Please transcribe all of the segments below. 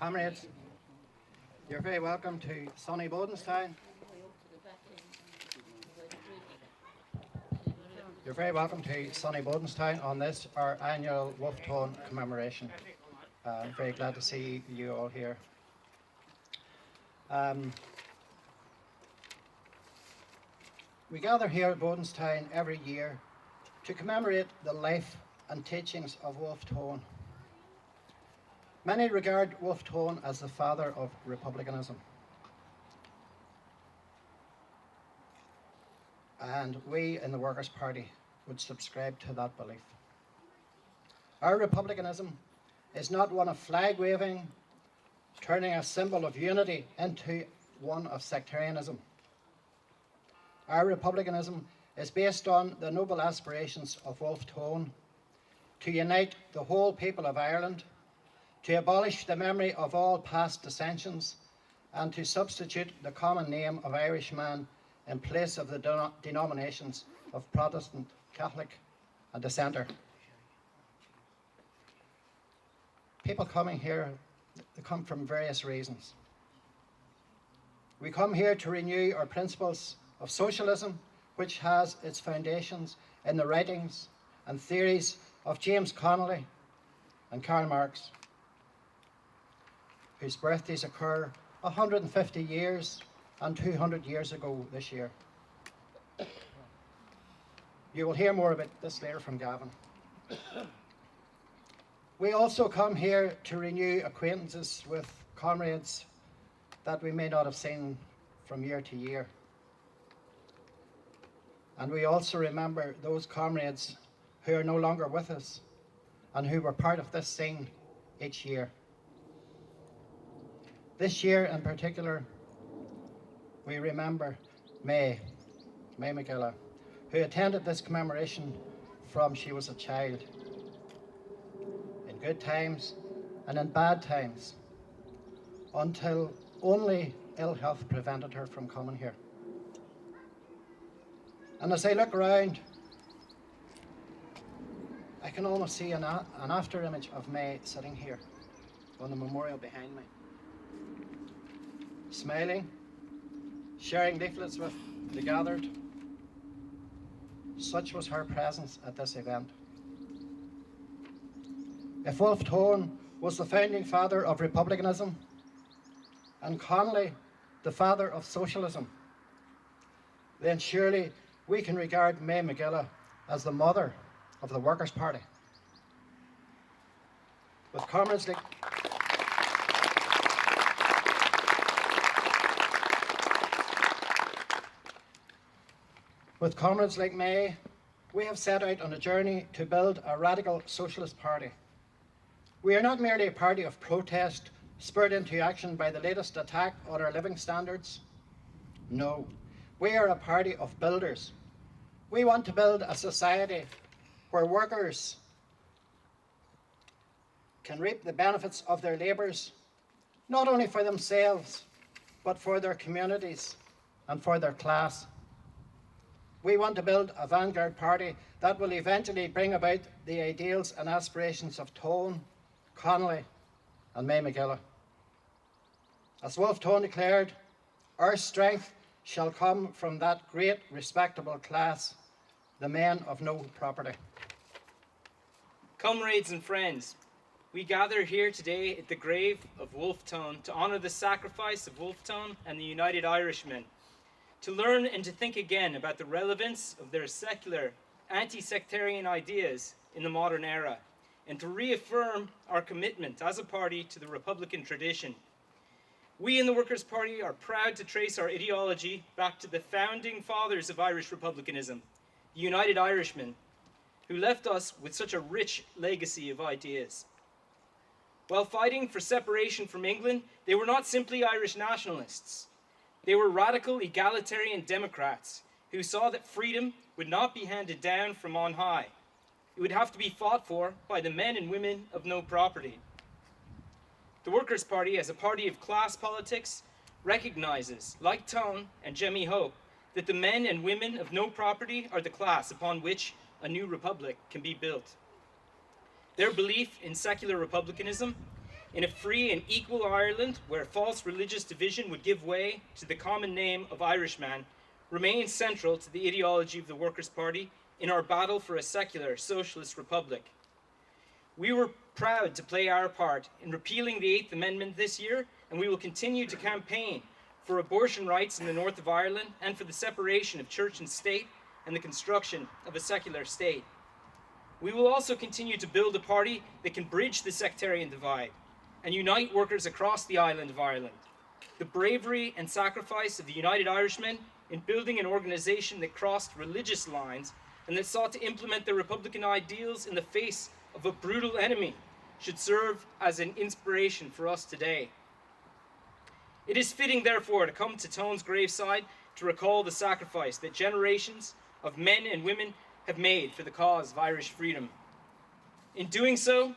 Comrades, you're very welcome to sunny Bodenstown. You're very welcome to sunny Bodenstown on this, our annual Wolf Tone commemoration. I'm very glad to see you all here. We gather here at Bodenstown every year to commemorate the life and teachings of Wolf Tone. Many regard Wolf Tone as the father of republicanism. And we in the Workers' Party would subscribe to that belief. Our republicanism is not one of flag waving, turning a symbol of unity into one of sectarianism. Our republicanism is based on the noble aspirations of Wolf Tone to unite the whole people of Ireland, to abolish the memory of all past dissensions, and to substitute the common name of Irishman in place of the denominations of Protestant, Catholic, and Dissenter. People coming here, they come from various reasons. We come here to renew our principles of socialism, which has its foundations in the writings and theories of James Connolly and Karl Marx, whose birthdays occur 150 years and 200 years ago this year. You will hear more about this later from Gavin. We also come here to renew acquaintances with comrades that we may not have seen from year to year. And we also remember those comrades who are no longer with us and who were part of this scene each year. This year in particular, we remember May McGilla, who attended this commemoration from she was a child, in good times and in bad times, until only ill health prevented her from coming here. And as I look around, I can almost see an after image of May sitting here on the memorial behind me, smiling, sharing leaflets with the gathered. Such was her presence at this event. If Wolf Tone was the founding father of republicanism and Connolly the father of socialism, then surely we can regard May McGilla as the mother of the Workers' Party. With comrades like May, we have set out on a journey to build a radical socialist party. We are not merely a party of protest spurred into action by the latest attack on our living standards. No, we are a party of builders. We want to build a society where workers can reap the benefits of their labours, not only for themselves, but for their communities and for their class. We want to build a vanguard party that will eventually bring about the ideals and aspirations of Tone, Connolly, and May McGilla. As Wolf Tone declared, our strength shall come from that great respectable class, the men of no property. Comrades and friends, we gather here today at the grave of Wolf Tone to honour the sacrifice of Wolf Tone and the United Irishmen, to learn and to think again about the relevance of their secular, anti-sectarian ideas in the modern era, and to reaffirm our commitment as a party to the Republican tradition. We in the Workers' Party are proud to trace our ideology back to the founding fathers of Irish republicanism, the United Irishmen, who left us with such a rich legacy of ideas. While fighting for separation from England, they were not simply Irish nationalists. They were radical egalitarian Democrats who saw that freedom would not be handed down from on high. It would have to be fought for by the men and women of no property. The Workers' Party, as a party of class politics, recognizes, like Tone and Jemmy Hope, that the men and women of no property are the class upon which a new republic can be built. Their belief in secular republicanism in a free and equal Ireland where false religious division would give way to the common name of Irishman remains central to the ideology of the Workers' Party in our battle for a secular socialist republic. We were proud to play our part in repealing the Eighth Amendment this year, and we will continue to campaign for abortion rights in the north of Ireland and for the separation of church and state and the construction of a secular state. We will also continue to build a party that can bridge the sectarian divide and unite workers across the island of Ireland. The bravery and sacrifice of the United Irishmen in building an organization that crossed religious lines and that sought to implement their Republican ideals in the face of a brutal enemy should serve as an inspiration for us today. It is fitting, therefore, to come to Tone's graveside to recall the sacrifice that generations of men and women have made for the cause of Irish freedom. In doing so,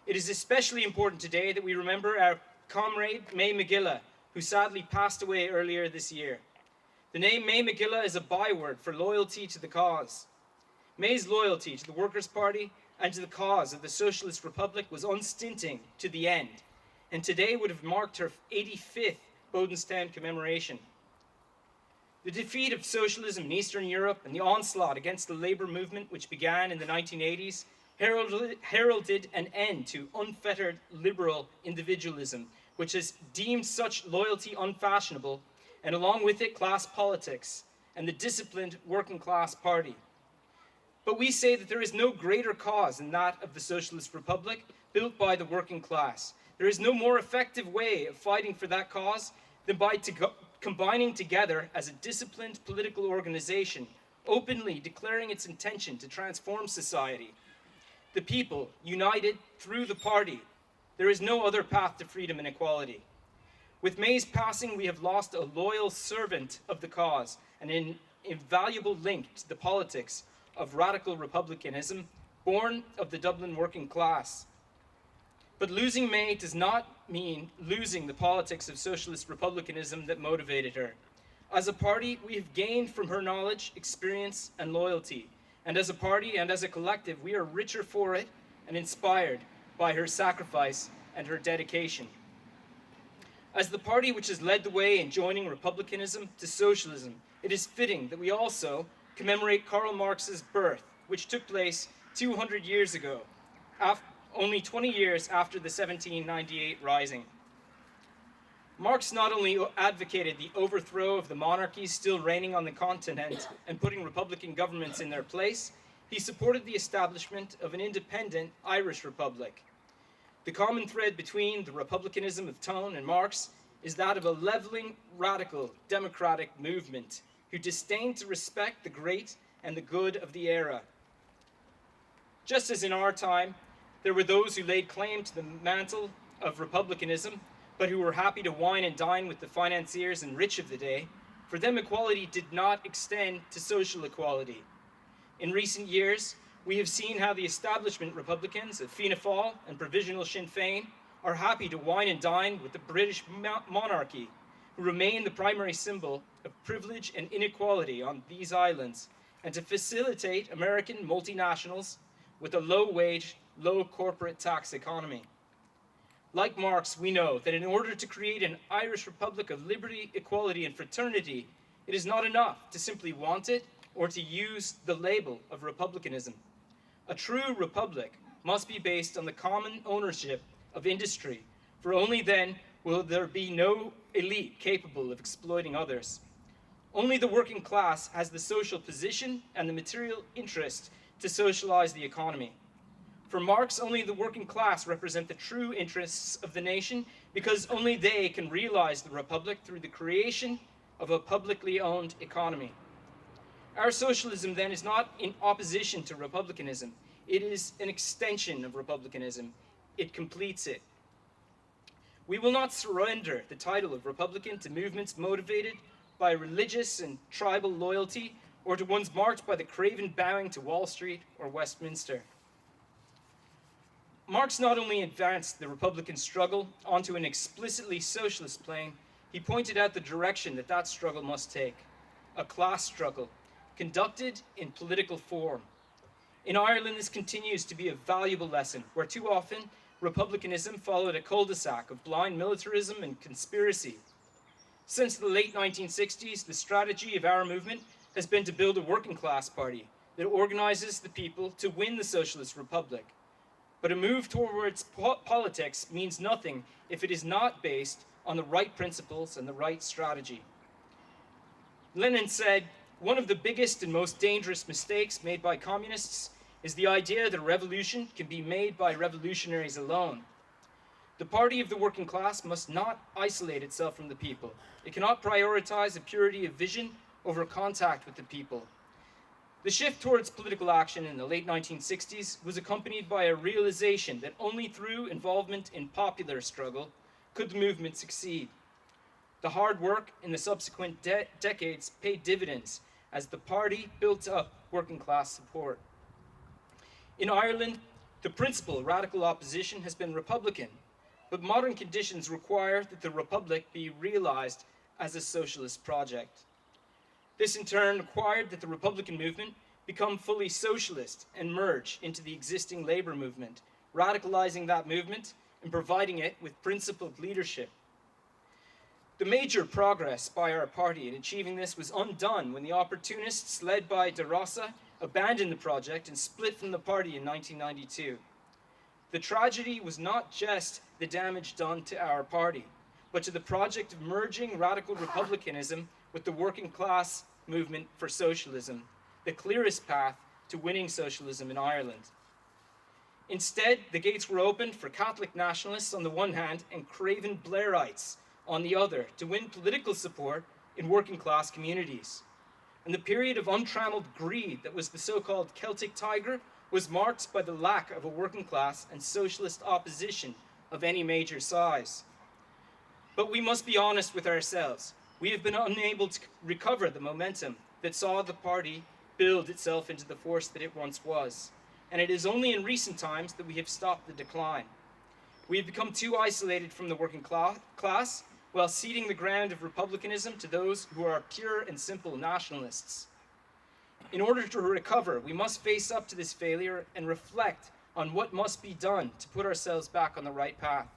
it is especially important today that we remember our comrade May McGilla, who sadly passed away earlier this year. The name May McGilla is a byword for loyalty to the cause. May's loyalty to the Workers' Party and to the cause of the Socialist Republic was unstinting to the end, and today would have marked her 85th Bodenstown commemoration. The defeat of socialism in Eastern Europe and the onslaught against the labour movement, which began in the 1980s, heralded an end to unfettered liberal individualism, which has deemed such loyalty unfashionable, and along with it class politics and the disciplined working class party. But we say that there is no greater cause than that of the Socialist Republic built by the working class. There is no more effective way of fighting for that cause than by combining together as a disciplined political organization, openly declaring its intention to transform society. The people, united through the party, there is no other path to freedom and equality. With May's passing, we have lost a loyal servant of the cause and an invaluable link to the politics of radical republicanism, born of the Dublin working class. But losing May does not mean losing the politics of socialist republicanism that motivated her. As a party, we have gained from her knowledge, experience, and loyalty. And as a party and as a collective, we are richer for it and inspired by her sacrifice and her dedication. As the party which has led the way in joining republicanism to socialism, it is fitting that we also commemorate Karl Marx's birth, which took place 200 years ago, only 20 years after the 1798 Rising. Marx not only advocated the overthrow of the monarchies still reigning on the continent and putting republican governments in their place, he supported the establishment of an independent Irish republic. The common thread between the republicanism of Tone and Marx is that of a leveling, radical, democratic movement who disdained to respect the great and the good of the era. Just as in our time, there were those who laid claim to the mantle of republicanism, but who were happy to wine and dine with the financiers and rich of the day, for them equality did not extend to social equality. In recent years, we have seen how the establishment Republicans of Fianna Fáil and Provisional Sinn Féin are happy to wine and dine with the British monarchy, who remain the primary symbol of privilege and inequality on these islands, and to facilitate American multinationals with a low-wage, low-corporate tax economy. Like Marx, we know that in order to create an Irish Republic of liberty, equality, and fraternity, it is not enough to simply want it or to use the label of republicanism. A true republic must be based on the common ownership of industry, for only then will there be no elite capable of exploiting others. Only the working class has the social position and the material interest to socialize the economy. For Marx, only the working class represent the true interests of the nation because only they can realize the republic through the creation of a publicly owned economy. Our socialism, then, is not in opposition to republicanism. It is an extension of republicanism. It completes it. We will not surrender the title of Republican to movements motivated by religious and tribal loyalty or to ones marked by the craven bowing to Wall Street or Westminster. Marx not only advanced the Republican struggle onto an explicitly socialist plane, he pointed out the direction that that struggle must take, a class struggle, conducted in political form. In Ireland, this continues to be a valuable lesson, where too often republicanism followed a cul-de-sac of blind militarism and conspiracy. Since the late 1960s, the strategy of our movement has been to build a working class party that organizes the people to win the socialist republic. But a move towards politics means nothing if it is not based on the right principles and the right strategy. Lenin said, "One of the biggest and most dangerous mistakes made by communists is the idea that a revolution can be made by revolutionaries alone. The party of the working class must not isolate itself from the people. It cannot prioritize a purity of vision over contact with the people." The shift towards political action in the late 1960s was accompanied by a realization that only through involvement in popular struggle could the movement succeed. The hard work in the subsequent decades paid dividends as the party built up working class support. In Ireland, the principal radical opposition has been Republican, but modern conditions require that the Republic be realized as a socialist project. This in turn required that the Republican movement become fully socialist and merge into the existing labor movement, radicalizing that movement and providing it with principled leadership. The major progress by our party in achieving this was undone when the opportunists led by De Rossa abandoned the project and split from the party in 1992. The tragedy was not just the damage done to our party, but to the project of merging radical republicanism with the working class movement for socialism, the clearest path to winning socialism in Ireland. Instead, the gates were opened for Catholic nationalists on the one hand and craven Blairites on the other to win political support in working class communities. And the period of untrammeled greed that was the so-called Celtic Tiger was marked by the lack of a working class and socialist opposition of any major size. But we must be honest with ourselves. We have been unable to recover the momentum that saw the party build itself into the force that it once was. And it is only in recent times that we have stopped the decline. We have become too isolated from the working class while ceding the ground of republicanism to those who are pure and simple nationalists. In order to recover, we must face up to this failure and reflect on what must be done to put ourselves back on the right path.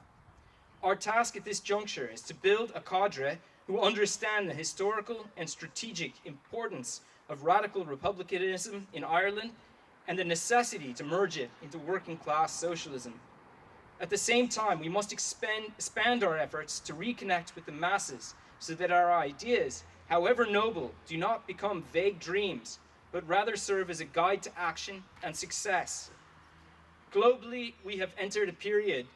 Our task at this juncture is to build a cadre who understand the historical and strategic importance of radical republicanism in Ireland and the necessity to merge it into working class socialism. At the same time, we must expand our efforts to reconnect with the masses so that our ideas, however noble, do not become vague dreams, but rather serve as a guide to action and success. Globally, we have entered a period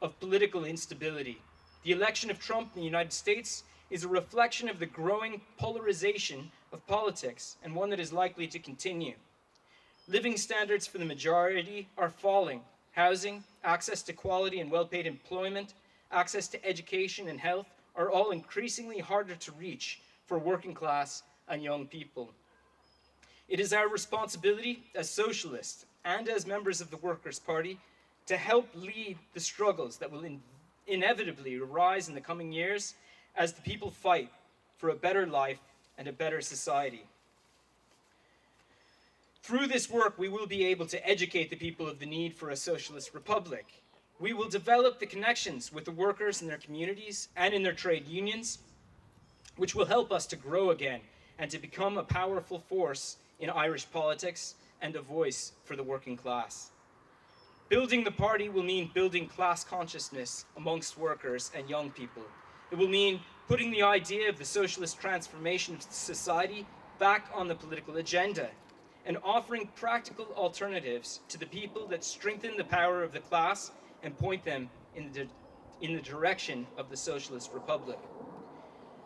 of political instability. The election of Trump in the United States is a reflection of the growing polarization of politics and one that is likely to continue. Living standards for the majority are falling. Housing, access to quality and well-paid employment, access to education and health are all increasingly harder to reach for working class and young people. It is our responsibility as socialists and as members of the Workers' Party to help lead the struggles that will inevitably arise in the coming years as the people fight for a better life and a better society. Through this work, we will be able to educate the people of the need for a socialist republic. We will develop the connections with the workers in their communities and in their trade unions, which will help us to grow again and to become a powerful force in Irish politics and a voice for the working class. Building the party will mean building class consciousness amongst workers and young people. It will mean putting the idea of the socialist transformation of society back on the political agenda and offering practical alternatives to the people that strengthen the power of the class and point them in the direction of the socialist republic.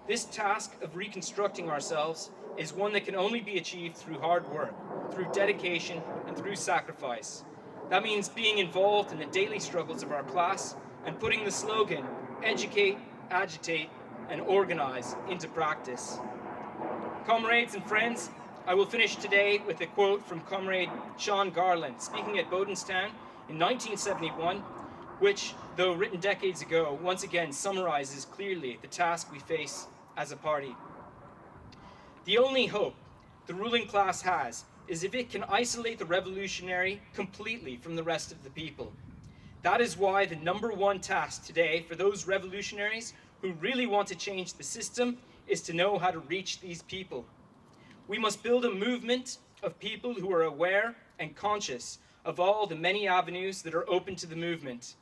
This task of reconstructing ourselves is one that can only be achieved through hard work, through dedication, and through sacrifice. That means being involved in the daily struggles of our class and putting the slogan, educate, agitate, and organize into practice. Comrades and friends, I will finish today with a quote from Comrade Sean Garland, speaking at Bodenstown in 1971, which, though written decades ago, once again summarizes clearly the task we face as a party. The only hope the ruling class has is if it can isolate the revolutionary completely from the rest of the people. That is why the number one task today for those revolutionaries who really want to change the system is to know how to reach these people. We must build a movement of people who are aware and conscious of all the many avenues that are open to the movement.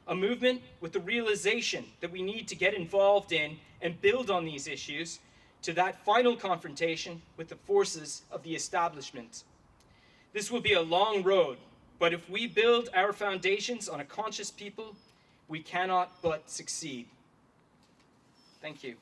A movement with the realization that we need to get involved in and build on these issues to that final confrontation with the forces of the establishment. This will be a long road, but if we build our foundations on a conscious people, we cannot but succeed. Thank you.